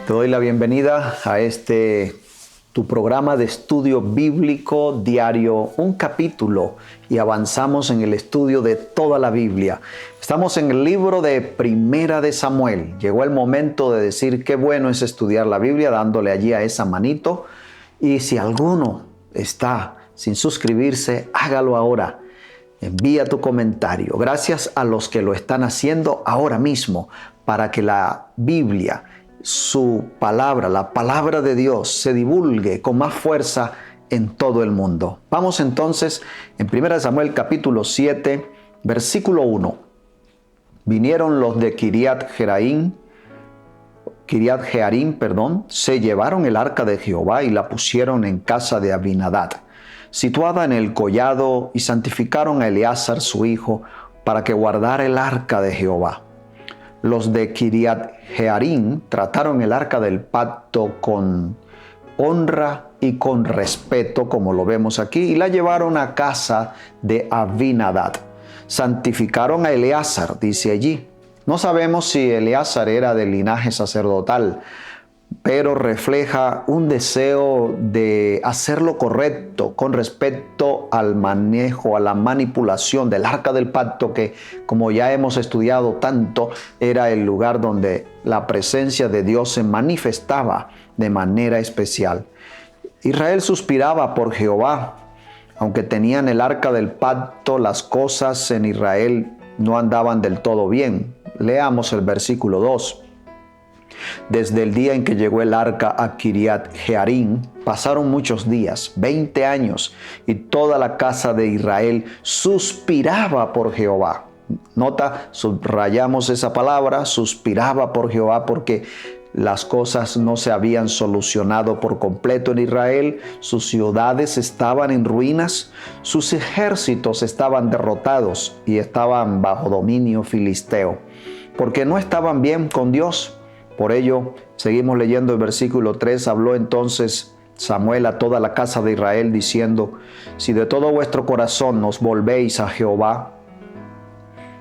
Te doy la bienvenida a tu programa de estudio bíblico diario, un capítulo, y avanzamos en el estudio de toda la Biblia. Estamos en el libro de Primera de Samuel. Llegó el momento de decir qué bueno es estudiar la Biblia, dándole allí a esa manito. Y si alguno está sin suscribirse, hágalo ahora. Envía tu comentario. Gracias a los que lo están haciendo ahora mismo para que la Biblia, su palabra, la palabra de Dios, se divulgue con más fuerza en todo el mundo. Vamos entonces en 1 Samuel capítulo 7, versículo 1. Vinieron los de Kiriat Jearim, se llevaron el arca de Jehová y la pusieron en casa de Abinadab, situada en el collado, y santificaron a Eleazar su hijo para que guardara el arca de Jehová. Los de Kiriat Jearim trataron el arca del pacto con honra y con respeto, como lo vemos aquí, y la llevaron a casa de Abinadab. Santificaron a Eleazar, dice allí. No sabemos si Eleazar era del linaje sacerdotal, pero refleja un deseo de hacer lo correcto con respecto al manejo, a la manipulación del arca del pacto, que, como ya hemos estudiado tanto, era el lugar donde la presencia de Dios se manifestaba de manera especial. Israel suspiraba por Jehová. Aunque tenían el arca del pacto, las cosas en Israel no andaban del todo bien. Leamos el versículo 2. Desde el día en que llegó el arca a Kiriat Jearim, pasaron muchos días, 20 años, y toda la casa de Israel suspiraba por Jehová. Nota, subrayamos esa palabra, suspiraba por Jehová, porque las cosas no se habían solucionado por completo en Israel. Sus ciudades estaban en ruinas, sus ejércitos estaban derrotados y estaban bajo dominio filisteo, porque no estaban bien con Dios. Por ello, seguimos leyendo el versículo 3, habló entonces Samuel a toda la casa de Israel, diciendo: si de todo vuestro corazón os volvéis a Jehová,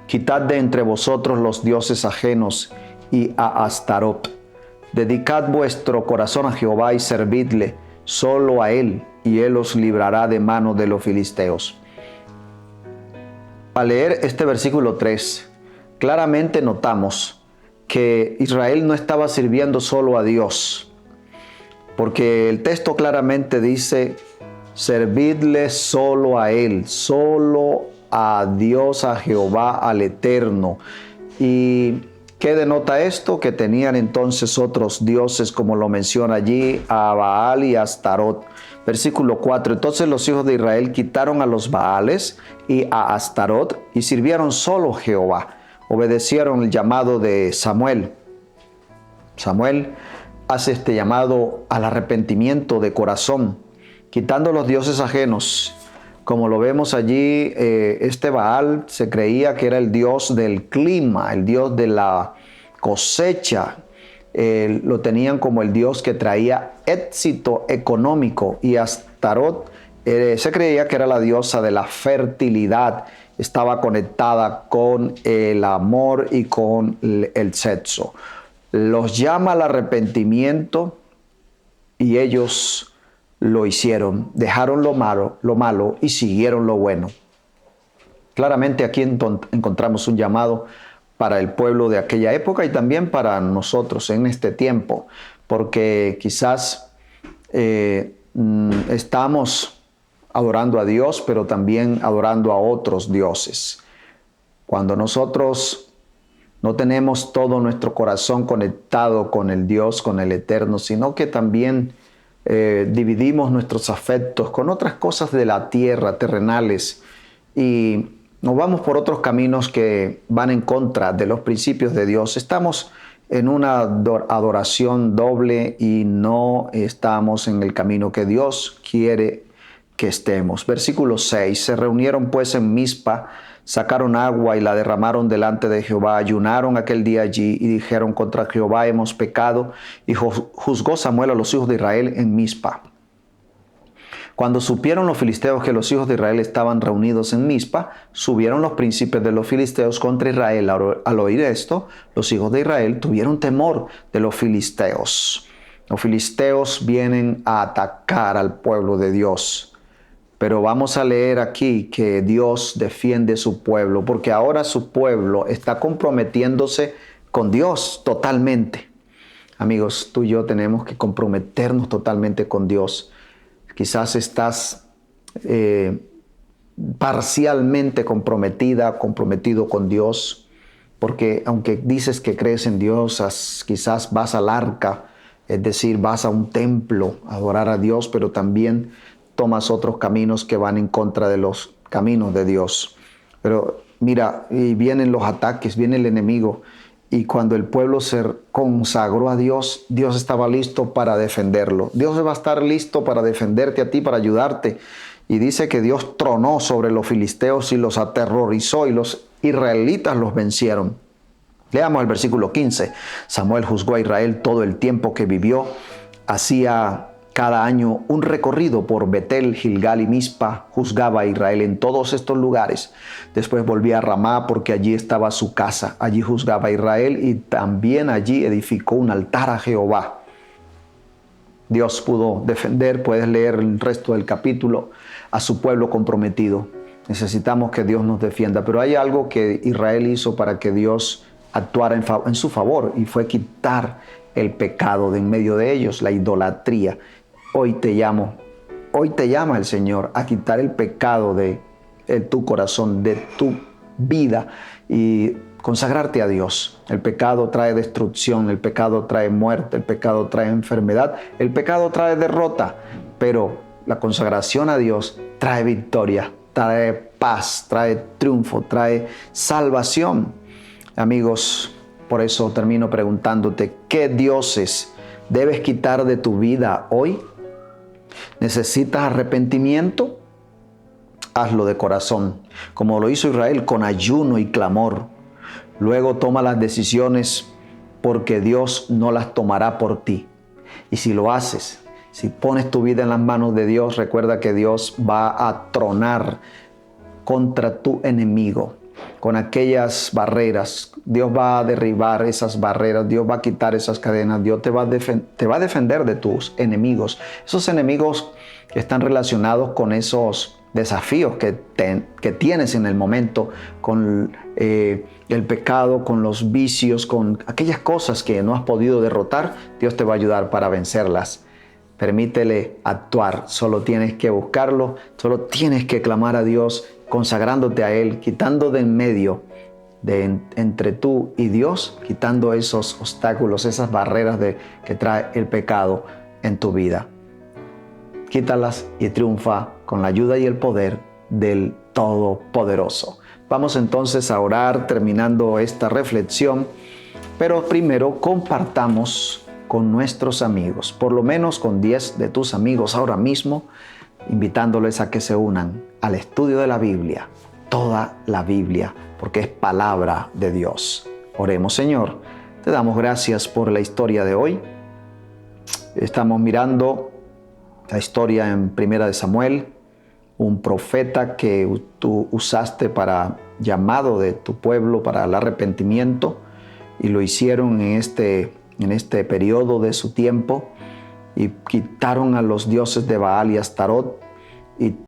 quitad de entre vosotros los dioses ajenos y a Astarot. Dedicad vuestro corazón a Jehová y servidle solo a él, y él os librará de mano de los filisteos. Al leer este versículo 3, claramente notamos que Israel no estaba sirviendo solo a Dios, porque el texto claramente dice: servidle solo a él, solo a Dios, a Jehová, al Eterno. ¿Y qué denota esto? Que tenían entonces otros dioses, como lo menciona allí, a Baal y a Astarot. Versículo 4, entonces los hijos de Israel quitaron a los Baales y a Astarot y sirvieron solo a Jehová. Obedecieron el llamado de Samuel. Samuel hace este llamado al arrepentimiento de corazón, quitando los dioses ajenos. Como lo vemos allí, este Baal se creía que era el dios del clima, el dios de la cosecha. Lo tenían como el dios que traía éxito económico, y Astarot se creía que era la diosa de la fertilidad. Estaba conectada con el amor y con el sexo. Los llama al arrepentimiento y ellos lo hicieron. Dejaron lo malo y siguieron lo bueno. Claramente aquí encontramos un llamado para el pueblo de aquella época y también para nosotros en este tiempo, porque quizás estamos adorando a Dios, pero también adorando a otros dioses. Cuando nosotros no tenemos todo nuestro corazón conectado con el Dios, con el Eterno, sino que también dividimos nuestros afectos con otras cosas de la tierra, terrenales, y nos vamos por otros caminos que van en contra de los principios de Dios. Estamos en una adoración doble y no estamos en el camino que Dios quiere que estemos. Versículo 6, se reunieron pues en Mizpa, sacaron agua y la derramaron delante de Jehová, ayunaron aquel día allí y dijeron: contra Jehová hemos pecado. Y juzgó Samuel a los hijos de Israel en Mizpa. Cuando supieron los filisteos que los hijos de Israel estaban reunidos en Mizpa, subieron los príncipes de los filisteos contra Israel. Al oír esto, los hijos de Israel tuvieron temor de los filisteos. Los filisteos vienen a atacar al pueblo de Dios. Pero vamos a leer aquí que Dios defiende su pueblo, porque ahora su pueblo está comprometiéndose con Dios totalmente. Amigos, tú y yo tenemos que comprometernos totalmente con Dios. Quizás estás parcialmente comprometido con Dios, porque aunque dices que crees en Dios, quizás vas al arca, es decir, vas a un templo a adorar a Dios, pero también tomas otros caminos que van en contra de los caminos de Dios. Pero mira, y vienen los ataques, viene el enemigo. Y cuando el pueblo se consagró a Dios, Dios estaba listo para defenderlo. Dios va a estar listo para defenderte a ti, para ayudarte. Y dice que Dios tronó sobre los filisteos y los aterrorizó y los israelitas los vencieron. Leamos el versículo 15. Samuel juzgó a Israel todo el tiempo que vivió. Hacía cada año un recorrido por Betel, Gilgal y Mizpa. Juzgaba a Israel en todos estos lugares. Después volvía a Ramá porque allí estaba su casa. Allí juzgaba a Israel y también allí edificó un altar a Jehová. Dios pudo defender, puedes leer el resto del capítulo, a su pueblo comprometido. Necesitamos que Dios nos defienda, pero hay algo que Israel hizo para que Dios actuara en su favor, y fue quitar el pecado de en medio de ellos, la idolatría. Hoy te llama el Señor a quitar el pecado de tu corazón, de tu vida, y consagrarte a Dios. El pecado trae destrucción, el pecado trae muerte, el pecado trae enfermedad, el pecado trae derrota, pero la consagración a Dios trae victoria, trae paz, trae triunfo, trae salvación. Amigos, por eso termino preguntándote, ¿qué dioses debes quitar de tu vida hoy? ¿Necesitas arrepentimiento? Hazlo de corazón, como lo hizo Israel, con ayuno y clamor. Luego toma las decisiones, porque Dios no las tomará por ti. Y si lo haces, si pones tu vida en las manos de Dios, recuerda que Dios va a tronar contra tu enemigo, con aquellas barreras. Dios va a derribar esas barreras, Dios va a quitar esas cadenas, Dios te va a defender de tus enemigos. Esos enemigos que están relacionados con esos desafíos que tienes en el momento, con el pecado, con los vicios, con aquellas cosas que no has podido derrotar. Dios te va a ayudar para vencerlas. Permítele actuar, solo tienes que buscarlo, solo tienes que clamar a Dios, consagrándote a Él, quitando de en medio, entre tú y Dios, quitando esos obstáculos, esas barreras que trae el pecado en tu vida. Quítalas y triunfa con la ayuda y el poder del Todopoderoso. Vamos entonces a orar terminando esta reflexión, pero primero compartamos con nuestros amigos, por lo menos con 10 de tus amigos ahora mismo, invitándoles a que se unan al estudio de la Biblia, toda la Biblia, porque es palabra de Dios. Oremos. Señor, te damos gracias por la historia de hoy. Estamos mirando la historia en Primera de Samuel, un profeta que tú usaste para llamado de tu pueblo para el arrepentimiento, y lo hicieron en este periodo de su tiempo, y quitaron a los dioses de Baal y Astarot y